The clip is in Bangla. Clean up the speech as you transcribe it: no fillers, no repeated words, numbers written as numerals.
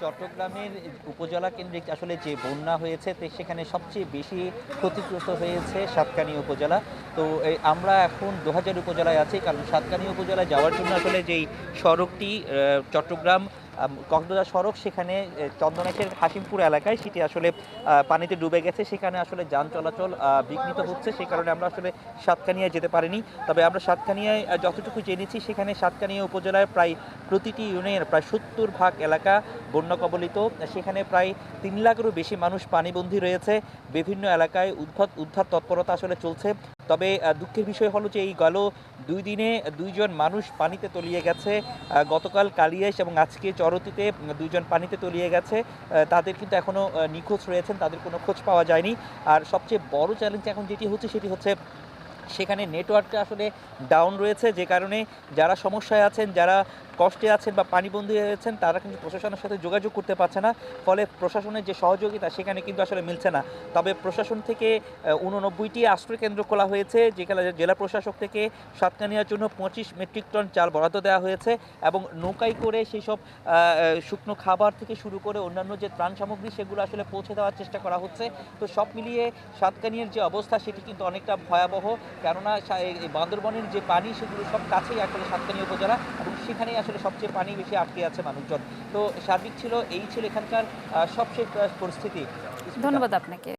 চট্টগ্রামের উপজেলা কেন্দ্রিক আসলে যে বন্যা হয়েছে সেখানে সবচেয়ে বেশি ক্ষতিগ্রস্ত হয়েছে সাতকানিয়া উপজেলা। তো আমরা এখন দোহাজারী উপজেলায় আছি, কারণ সাতকানিয়া উপজেলায় যাওয়ার জন্য আসলে যেই সড়কটি চট্টগ্রাম কক্সবাজার সড়ক, সেখানে চন্দনাইশের হাসিমপুর এলাকায় সেটি আসলে পানিতে ডুবে গেছে। সেখানে আসলে যান চলাচল বিঘ্নিত হচ্ছে, সেই কারণে আমরা আসলে সাতকানিয়ায় যেতে পারিনি। তবে আমরা সাতকানিয়ায় যতটুকু জেনেছি, সেখানে সাতকানিয়া উপজেলায় প্রায় প্রতিটি ইউনিয়নের প্রায় ৭০ ভাগ এলাকা বন্যা কবলিত। সেখানে প্রায় ৩ লাখেরও বেশি মানুষ পানিবন্দী রয়েছে। বিভিন্ন এলাকায় উদ্ধার তৎপরতা আসলে চলছে। তবে দুঃখের বিষয় হলো যে এই গেল 2 দিনে 2 জন মানুষ পানিতে তলিয়ে গেছে। গতকাল কালিয়াইশ এবং আজকে চরতিতে 2 জন পানিতে তলিয়ে গেছে। তাদের কিন্তু এখনও নিখোঁজ রয়েছেন, তাদের কোনো খোঁজ পাওয়া যায়নি। আর সবচেয়ে বড় চ্যালেঞ্জ এখন যেটি হচ্ছে সেটি হচ্ছে সেখানে নেটওয়ার্কটা আসলে ডাউন রয়েছে, যে কারণে যারা সমস্যায় আছেন, যারা কষ্টে আছেন বা পানিবন্দী হয়েছেন, তারা কিন্তু প্রশাসনের সাথে যোগাযোগ করতে পারছে না। ফলে প্রশাসনের যে সহযোগিতা সেখানে কিন্তু আসলে মিলছে না। তবে প্রশাসন থেকে 89টি আশ্রয় কেন্দ্র খোলা হয়েছে, যেখানে জেলা প্রশাসক থেকে সাতকানিয়ার জন্য 25 মেট্রিক টন চাল বরাদ্দ দেওয়া হয়েছে এবং নৌকায় করে সেই সব শুকনো খাবার থেকে শুরু করে অন্যান্য যে ত্রাণ সামগ্রী সেগুলো আসলে পৌঁছে দেওয়ার চেষ্টা করা হচ্ছে। তো সব মিলিয়ে সাতকানিয়ার যে অবস্থা সেটি কিন্তু অনেকটা ভয়াবহ, কেননা এই বান্দরবনের যে পানি সেগুলো সব কাছেই আসলে সাতকানিয়া উপজেলা, এবং সেখানেই আসলে সবচেয়ে পানি বেশি আটকে আছে মানুষজন। তো সার্বিক এই ছিল এখানকার সবশেষ পরিস্থিতি। ধন্যবাদ আপনাকে।